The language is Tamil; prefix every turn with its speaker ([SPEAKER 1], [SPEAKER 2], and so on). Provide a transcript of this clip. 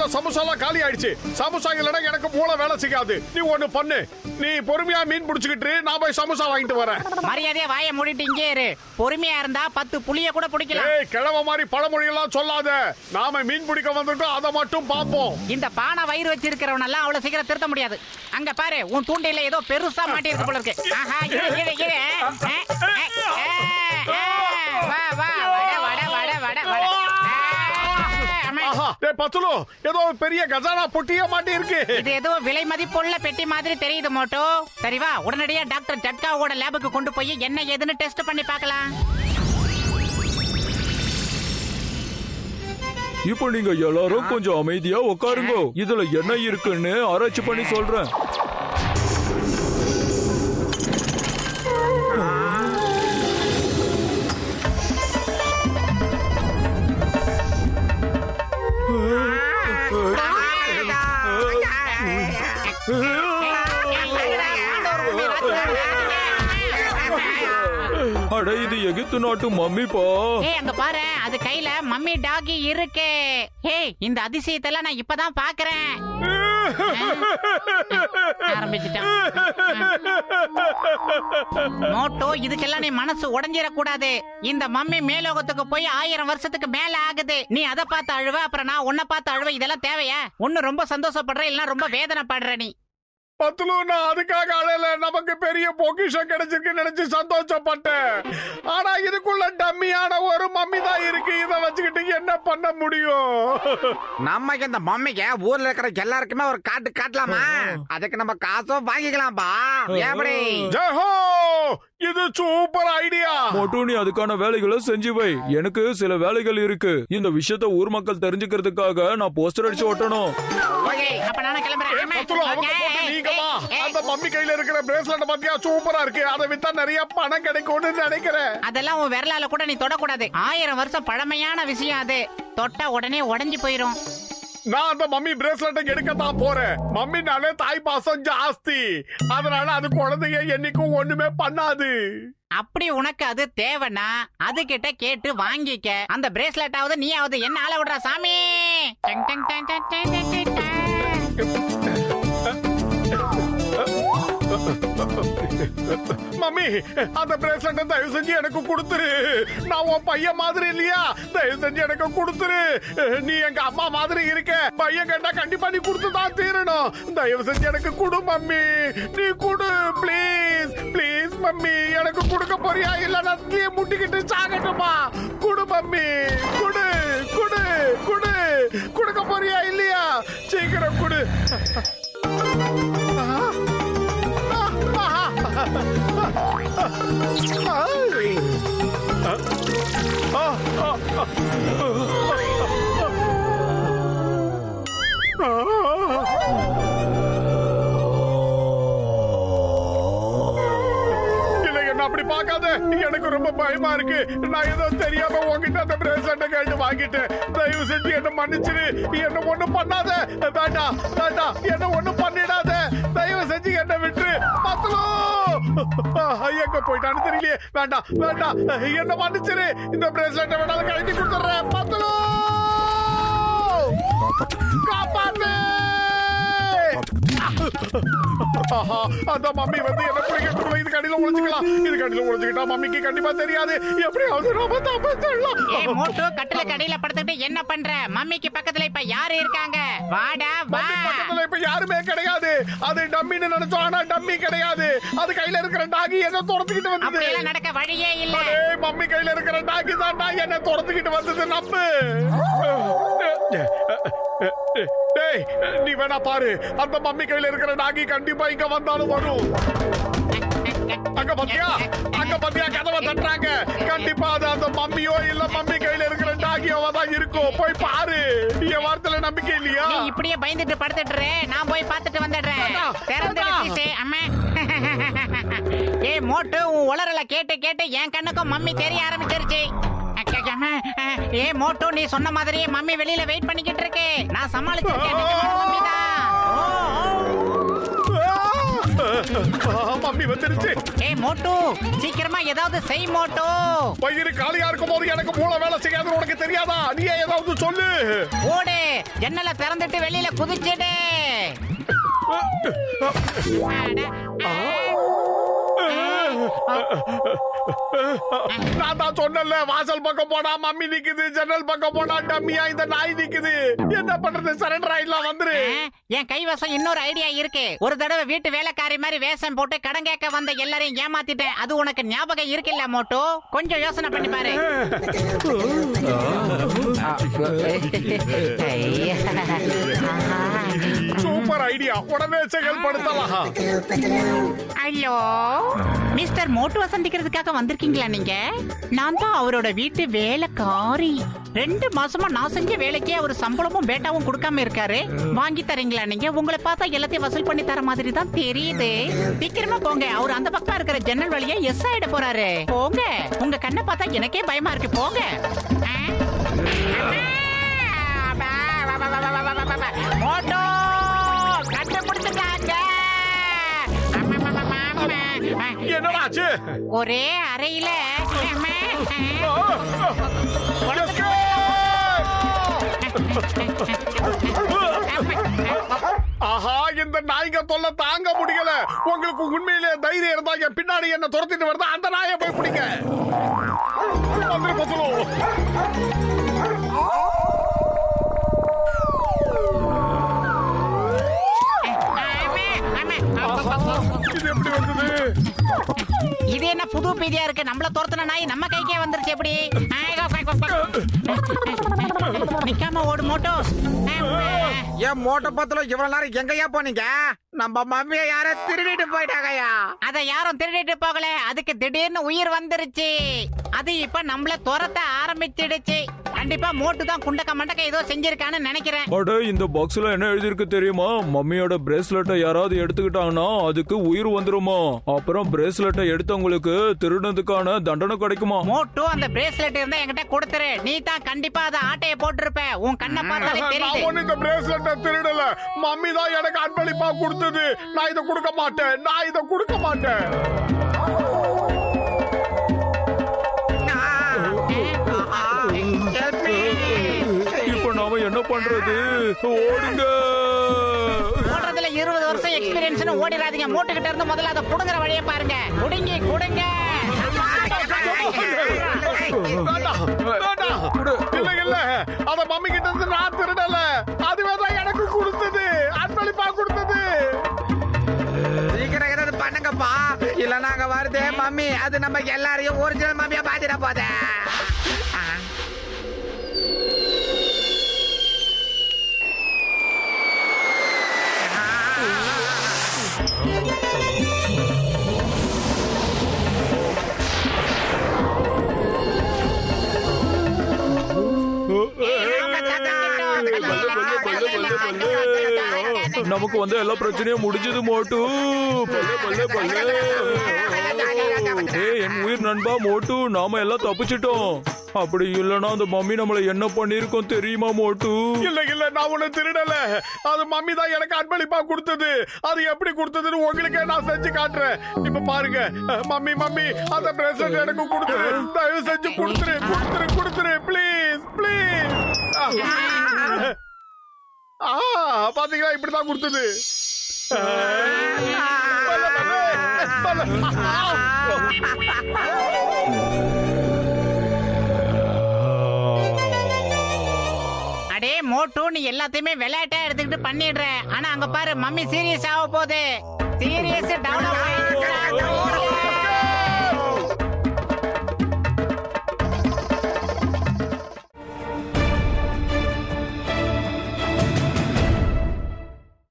[SPEAKER 1] அந்த சமோசாலாம் காலி ஆயிடுச்சு. சமோசா இல்லைன்னா எனக்கு மூளை வேலை செய்யாது. நீ ஒண்ணு பண்ணு, நீ பொறுமையா மீன் பிடிச்சுக்கிட்டு நான் போய் சமோசா வாங்கிட்டு வரேன்.
[SPEAKER 2] மரியாதையா வாயை மூடிட்டு இங்கே இரு. பொறுமையா இருந்தா 10 புளிய கூட பிடிக்கலாம்.
[SPEAKER 1] ஏய், கிழவ மாதிரி பழமொழி எல்லாம் சொல்லாத. நாம மீன் பிடிக்க வந்துட்டோம், அதை மட்டும் பாப்போம்.
[SPEAKER 2] இந்த பானை வயிறு வச்சிருக்கிறவன் எல்லாம் அவ்வளவு சீக்கிரம் திருத்த முடியாது. அங்க பாரு, உன் தூண்டையில ஏதோ பெருசா மாட்டி இருக்கு போல இருக்கு. ஆஹா, இரு. வா வா, வட வட வட வட வட.
[SPEAKER 1] பத்துலு, ஏதோ பெரிய கஜானா பொட்டியா மாட்டி இருக்கு.
[SPEAKER 2] இது ஏதோ விலை மதிப்புள்ள பெட்டி மாதிரி தெரியுது மோட்டோ. சரி வா, உடனடியா டாக்டர் ஜட்காவோட லேபுக்கு கொண்டு போய் என்ன ஏதுன்னு டெஸ்ட் பண்ணி பார்க்கலாம்.
[SPEAKER 3] இப்போ நீங்க எல்லாரும் கொஞ்சம் அமைதியா உட்காருங்க. இதுல என்ன இருக்குன்னு ஆராய்ச்சி பண்ணி சொல்றேன். அட, இது எகிப்து நாட்டு மம்மிப்பா.
[SPEAKER 2] ஏய், அங்க பாரு, அது கையில மம்மி டாகி இருக்கு. ஏய், இந்த அதிசயத்தெல்லாம் நான் இப்பதான் பாக்குறேன். ஆரம்பிச்சிட்டேன். மோட்டோ, இதுக்கெல்லாம் நீ மனசு உடைஞ்சிடக்கூடாது. இந்த மம்மி மேலோகத்துக்கு போய் 1000 வருஷத்துக்கு மேல ஆகுது. நீ அதை பார்த்து அழுவ, அப்புறம் நான் உன்னை பார்த்து அழுவ. இதெல்லாம் தேவையா? ஒன்னு ரொம்ப சந்தோஷப்படுற, இல்ல ரொம்ப வேதனைப்படுற. நீ
[SPEAKER 1] பத்துலு, நான் அதுக்காக அழல. நமக்கு பெரிய பொக்கிஷம் கிடைச்சிருக்கு நினைச்சு சந்தோஷப்பட்டேன். ஆனா இதுக்குள்ள டம்மியான ஒரு மம்மி தான் இருக்கு. இத வச்சுக்கிட்டு என்ன பண்ண முடியும்?
[SPEAKER 4] நம்ம இந்த மம்மிக்கு ஊர்ல இருக்கிற எல்லாருக்குமே ஒரு காட்டு காட்டலாமா? அதுக்கு நம்ம காசும் வாங்கிக்கலாம்பா. எப்படி?
[SPEAKER 1] ஜெஹோ, இது சூப்பர் ஐடியா.
[SPEAKER 3] மோட்டு, நீ அதுக்கான வேலைகளை செஞ்சு வை. எனக்கு சில வேலைகள் இருக்கு. இந்த விஷயத்த ஊர் மக்கள் தெரிஞ்சுக்கிறதுக்காக நான் போஸ்டர் அடிச்சு ஒட்டணும்.
[SPEAKER 2] அப்ப நானும் கிளம்புறேன்.
[SPEAKER 1] பத்துலு, அவங்க போட்டு நீங்க வா. அந்த மம்மி கையில இருக்கிற பிரேஸ்லெட் பாத்தியா, சூப்பரா இருக்கு. அதை வித்தா நிறைய பணம் கிடைக்கும்னு நினைக்கிறேன்.
[SPEAKER 2] அதெல்லாம் உன் விரலால கூட நீ தொடக்கூடாது. 1000 வருஷம் பழமையான விஷயம் அது. தொட்டா உடனே உடைஞ்சு போயிரும்.
[SPEAKER 1] நான் அந்த மம்மி பிரேஸ்லெட்டை எடுக்கத்தான் போறேன். மம்மினாலே தாய் பாசம் ஜாஸ்தி. அதனால அது குழந்தைய என்னைக்கும் ஒண்ணுமே பண்ணாது.
[SPEAKER 2] அப்படி உனக்கு அது தேவைன்னா அது கிட்ட கேட்டு வாங்கிக்க. அந்த பிரேஸ்லெட்டாவது நீயாவது என்ன ஆள விடுற சாமி. Tongue tongue tongue tongue tongue tongue tongue.
[SPEAKER 1] Mummy, அந்த பிரேஸ்லெட்டை தயவு செஞ்சு எனக்கு கொடுத்துரு. நான் உன் பையன் மாதிரி இல்லையா? தயவு செஞ்சு எனக்கு கொடுத்துரு. நீ எங்க அம்மா மாதிரி இருக்க. பையன் கேட்டா கண்டிப்பா நீ கொடுத்துதான் தீரணும். தயவு செஞ்சு எனக்கு கொடு மம்மி. நீ கொடு ப்ளீஸ் ப்ளீஸ் மம்மி. எனக்கு கொடுக்க போறியா இல்ல நான் முட்டிக்கிட்டு சாகட்டுமா? கொடு மம்மி, கொடு கொடு கொடு. கொடுக்க போறியா இல்லையா? சீக்கிரம் கொடு. அப்படி பார்க்காத, எனக்கு ரொம்ப பயமா இருக்கு. நான் ஏதோ தெரியாம உங்ககிட்ட அந்த பிரேஸ்லெட்டை கேட்டு வாங்கிட்டேன். தயவு செஞ்சு என்ன மன்னிச்சிரு. என்ன ஒண்ணு பண்ணாத. வேண்டாம் வேண்டாம், என்ன ஒண்ணு பண்ணிடாத. தயவு செஞ்சு என்ன விட்டு. பத்துலு, எங்க போயிட்டான்னு தெரியலையே. வேண்டாம் வேண்டாம், என்ன மன்னிச்சிரு. இந்த பிரேஸ்லெட்டை வேணாலும் கழட்டி கொடுத்துறேன். பத்துலு, காப்பாத்து. அந்த மம்மி வந்து என்ன பிடிக்கிறதுக்குள்ள இது கடில உழைச்சுக்கலாம். இது கடில உழைச்சுக்கிட்டா மம்மிக்கு கண்டிப்பா தெரியாது. எப்படியாவது நாம தப்பிச்சிடலாம்.
[SPEAKER 2] ஏய் மோட்டு, கட்டில கடியில படுத்துட்டு என்ன பண்ற? மம்மிக்கு பக்கத்துல இப்ப யாரு இருக்காங்க? வாடா வா.
[SPEAKER 1] பக்கத்துல இப்ப யாருமே கிடையாது. அது டம்மின்னு நினைச்சோம், ஆனா டம்மி கிடையாது. அது கையில இருக்கிற டாகி என்ன துரத்துக்கிட்டு வந்தது.
[SPEAKER 2] அப்படியெல்லாம் நடக்க வழியே இல்ல.
[SPEAKER 1] மம்மி கையில இருக்கிற டாகி தான் என்ன துரத்துக்கிட்டு வந்தது. நம்பு. டேய், நீ வேணா பாரு. அந்த மம்மி கையில இருக்கிற டாகி கண்டிப்பா இங்க வந்தாலும் வரும். அங்க பாத்தியா, அங்க பாத்தியா, கதவை தட்டுறாங்க. கண்டிப்பா அது அந்த மம்மியோ இல்ல மம்மி கையில இருக்கிற டாகியோவா தான் இருக்கும். போய் பாரு. என் வார்த்தையில நம்பிக்கை இல்லையா?
[SPEAKER 2] நீ இப்படியே பயந்துட்டு படுத்துட்டு நான் போய் பார்த்துட்டு வந்துடுறேன். திறந்துடுச்சு அம்மா. ஏய் மோட்டு, உன் உளறல கேட்டு கேட்டு என் கண்ணுக்கும் மம்மி தெரிய ஆரம்பிச்சிருச்சு. ஏ மோட்டு, நீ சொன்ன மாதிரி மம்மி வெளியில வெயிட் பண்ணிக்கிட்டு இருக்கு. நான் சமாளிச்சிருக்கேன். மம்மி தான்.
[SPEAKER 1] மம்மி வந்துருச்சு.
[SPEAKER 2] ஏய் மோட்டு, சீக்கிரமா ஏதாவது செய் மோட்டு.
[SPEAKER 1] வயிறு காலியா இருக்கும் போது எனக்கு மூளை வேலை செய்யாது உனக்கு தெரியாதா? நீயே ஏதாவது சொல்லு.
[SPEAKER 2] ஓடு, ஜன்னலை திறந்துட்டு வெளியில குதிச்சிடு.
[SPEAKER 1] நான் தான் சொன்னல, வாசல் பக்கம் போனா மம்மி நிக்குது, ஜன்னல் பக்கம் போனா டம்மியா இந்த நாய் நிக்குது. என்ன பண்றது? சரண்டர் ஆயிடலாம், வந்துரு.
[SPEAKER 2] என் கைவசம் இன்னொரு ஐடியா இருக்கு. ஒரு தடவை வீட்டு வேலைக்காரி மாதிரி வேஷம் போட்டு கடன் கேட்க வந்த எல்லாரையும் ஏமாத்திட்டேன். அது உனக்கு ஞாபகம் இருக்குல்ல மோட்டோ? கொஞ்சம் யோசனை பண்ணி பாரு.
[SPEAKER 1] சூப்பர் ஐடியா, உடனே செயல்படுத்தலாம்.
[SPEAKER 2] ஐயோ, மிஸ்டர் மோட்டுவ சந்திக்கிறதுக்காக வந்திருக்கீங்களா நீங்க? நான் தான் அவரோட வீட்டு வேலைக்காரி. 2 மாசமா நான் செஞ்ச வேலைக்கே அவர் சம்பளமும் பேட்டாவும் கொடுக்காம இருக்காரு. வாங்கி தரீங்களா நீங்க? உங்களை பார்த்தா எல்லாத்தையும் வசூல் பண்ணி தர மாதிரி தான் தெரியுது. சீக்கிரமா போங்க, அவர் அந்த பக்கம் இருக்கிற ஜன்னல் வழியா எஸ் ஆயிட போறாரு. போங்க, உங்க கண்ணை பார்த்தா எனக்கே பயமா இருக்கு. போங்க. மோட்டோ, கண்டுபிடிச்சிட்டாங்க.
[SPEAKER 1] என்னடாச்சு?
[SPEAKER 2] ஒரே அறையில
[SPEAKER 1] ஆஹா, இந்த நாய்ங்க தொல்லை தாங்க முடியல. உங்களுக்கு உண்மையிலே தைரியம் இருந்தா என் பின்னாடி என்ன துரத்திட்டு வருதா, அந்த நாயை போய் பிடிங்க. வந்து பத்துலோ. இது எப்படி வந்தது?
[SPEAKER 2] இது என்ன புது பீதியா இருக்கு? நம்மள துரத்துன நாய் நம்ம கைக்கே வந்துருச்சு. எப்படி நிக்காம ஓடு மோட்டோ.
[SPEAKER 4] ஏன் மோட்டை பத்துல இவ்வளவு நேரம் எங்கயா போனீங்க? நம்ம மம்மியை யார திருடிட்டு போயிட்டாங்கயா.
[SPEAKER 2] அத யாரும் திருடிட்டு போகல, அதுக்கு திடீர்னு உயிர் வந்துருச்சு. அது இப்ப நம்மள துரத்த ஆரம்பிச்சிடுச்சு. கண்டிப்பா மோட்டு தான் குண்டக்க மண்டக்க ஏதோ செஞ்சிருக்கான்னு நினைக்கிறேன்.
[SPEAKER 3] அட, இந்த பாக்ஸ்ல என்ன எழுதிருக்கு தெரியுமா? மம்மியோட பிரேஸ்லெட்டை யாராவது எடுத்துக்கிட்டாங்கன்னா அதுக்கு உயிர் வந்துருமா. அப்புறம் பிரேஸ்லெட்டை எடுத்தவங்களுக்கு திருடுனதுக்கான தண்டனை கிடைக்குமா.
[SPEAKER 2] மோட்டு, அந்த பிரேஸ்லெட் இருந்தா என்கிட்ட கொடுத்துரு. நீ தான் கண்டிப்பா அத ஆட்டைய போட்டுருப்ப. உன் கண்ணை பார்த்தாலே
[SPEAKER 1] நான்
[SPEAKER 2] தெரியுது.
[SPEAKER 1] ஒண்ணு இந்த பிரேஸ்லெட்டை திருடல. மம்மி தான் எனக்கு அன்பளிப்பா கொடுத்தது. நான் இதை கொடுக்க மாட்டேன். நான் இதை கொடுக்க மாட்டேன்.
[SPEAKER 3] இப்ப நாம என்ன பண்றது? ஓடுங்க.
[SPEAKER 2] ஓடுறதுல 20 வருஷம் எக்ஸ்பீரியன்ஸ். ஓடிராதீங்க. மோட்டு கிட்ட இருந்து முதல்ல அதை புடுங்குற வழியை பாருங்க. குடுங்கி குடுங்க.
[SPEAKER 1] வேண்டாம், வேண்டாம். இல்ல இல்ல, அத மம்மி கிட்ட இருந்து நான் திருடல. அதுவே தான் எனக்கு கொடுத்தது, அன்பளிப்பா கொடுத்தது.
[SPEAKER 4] சீக்கிரம் ஏதாவது பண்ணுங்கப்பா, இல்ல நாங்க வருதே மம்மி. அது நம்ம எல்லாரையும் ஒரிஜினல் மம்மியா பாத்திட போதே.
[SPEAKER 3] நமக்கு வந்து எல்லா பிரச்சனையும் முடிஞ்சது மோட்டு. என் உயிர் நண்பா மோட்டு, நாம எல்லாம் தப்பிச்சிட்டோம். அப்படி இல்லனா அந்த மம்மி நம்மள என்ன பண்ணிருக்கோம் தெரியுமா மோட்டு?
[SPEAKER 1] இல்ல இல்ல, நான் உன்னை திருடல. அது மம்மி தான் எனக்கு அன்பளிப்பா கொடுத்தது. அது எப்படி கொடுத்ததுன்னு உங்களுக்கே நான் செஞ்சு காட்டுறேன். இப்ப பாருங்க. மம்மி மம்மி, அந்த பிரேஸ்லெட் எனக்கு கொடுத்துரு. தயவு செஞ்சு கொடுத்துரு, கொடுத்துரு, கொடுத்துரு, ப்ளீஸ் ப்ளீஸ். பாத்தீங்களா, இப்படிதான் கொடுத்தது.
[SPEAKER 2] அடே மோட்டு, நீ எல்லாத்தையுமே விளையாட்டா எடுத்துக்கிட்டு பண்ணிடுற. ஆனா அங்க பாரு, மம்மி சீரியஸ் ஆக போகுது. சீரியஸ் டெவலப் ஆயிடுச்சு.